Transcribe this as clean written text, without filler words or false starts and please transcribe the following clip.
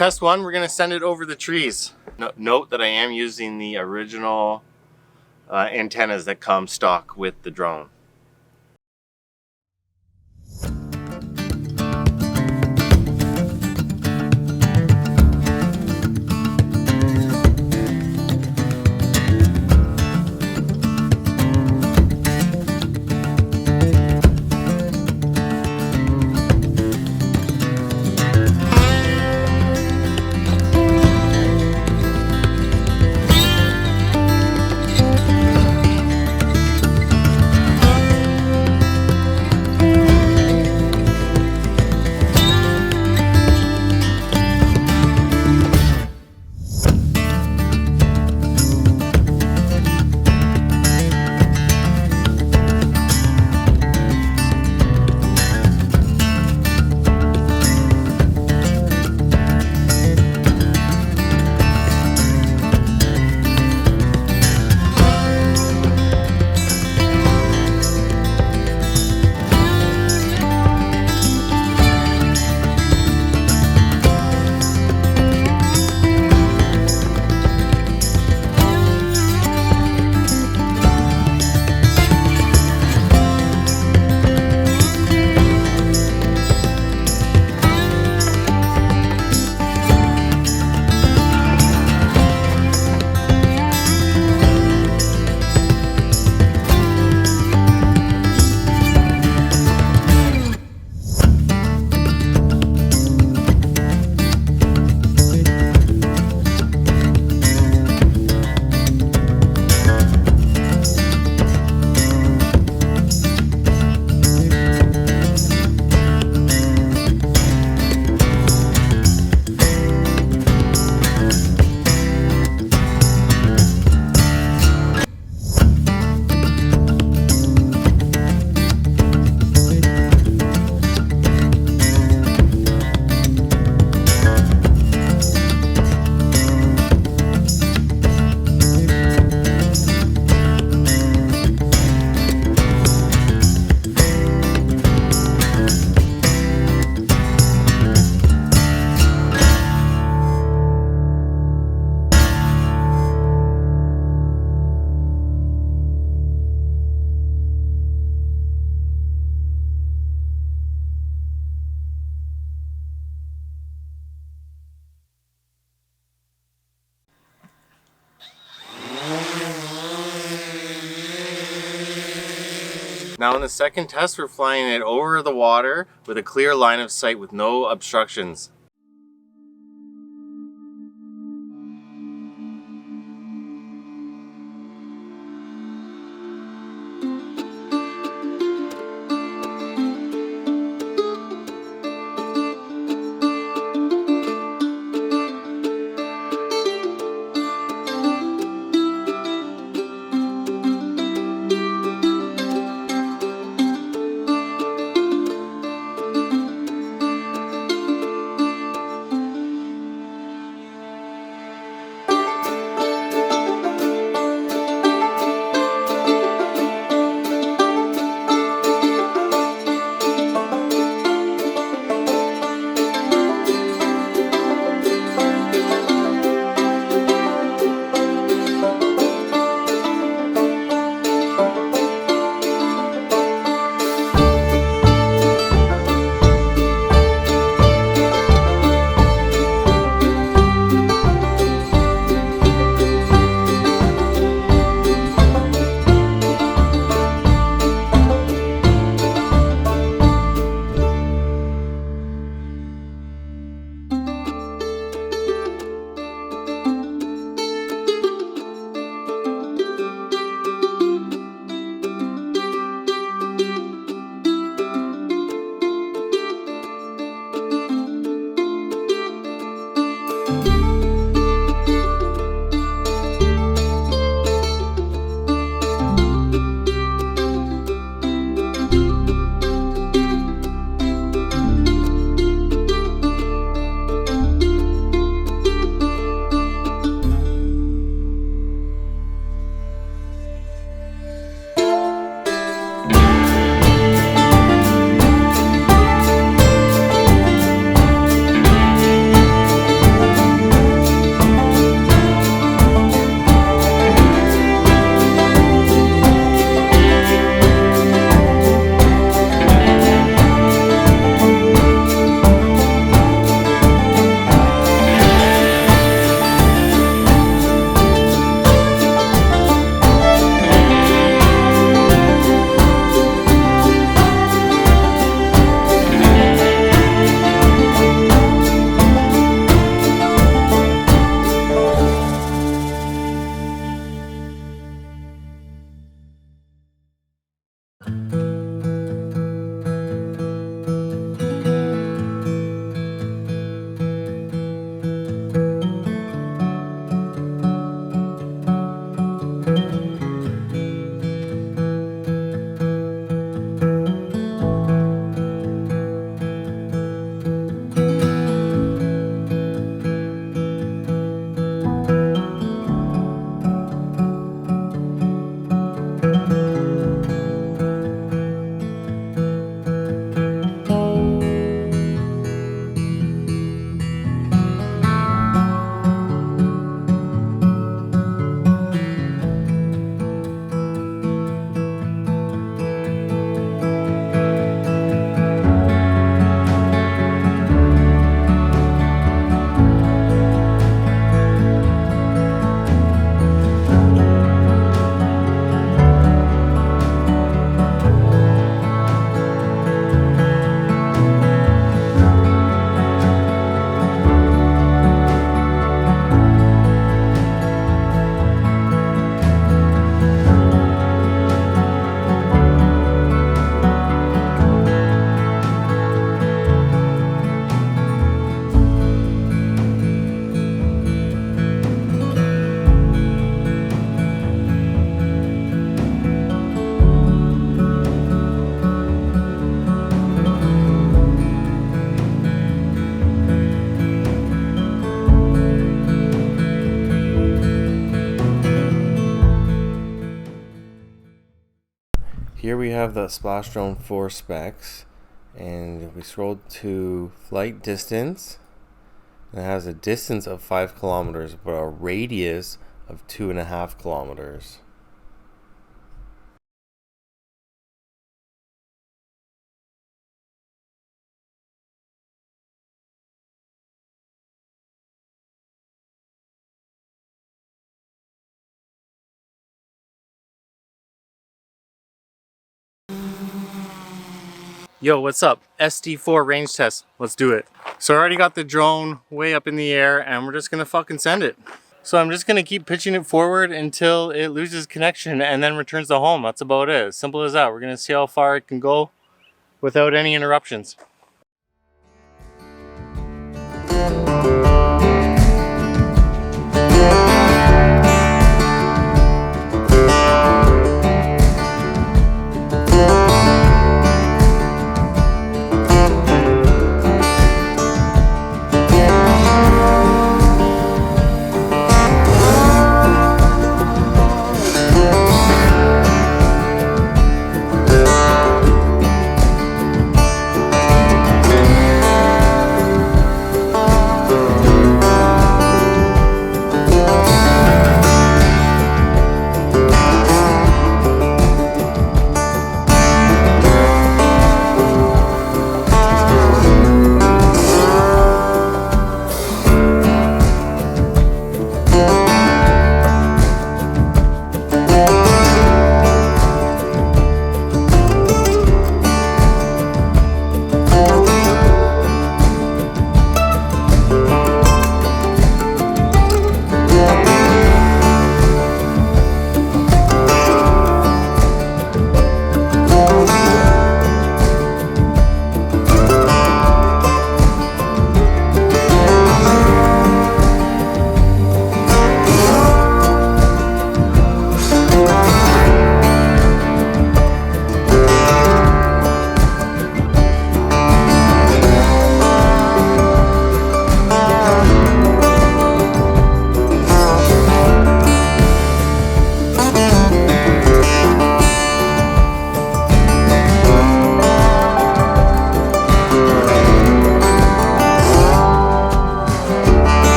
test one, we're gonna send it over the trees. Note that I am using the original antennas that come stock with the drone. Now in the second test, we're flying it over the water with a clear line of sight with no obstructions. Here we have the Splash Drone 4 specs, and we scrolled to flight distance. It has a distance of 5 kilometers, but a radius of 2.5 kilometers. Yo, what's up? SD4 range test. Let's do it. So I already got the drone way up in the air and we're just gonna fucking send it. So I'm just gonna keep pitching it forward until it loses connection and then returns to home. That's about it. As simple as that. We're gonna see how far it can go without any interruptions.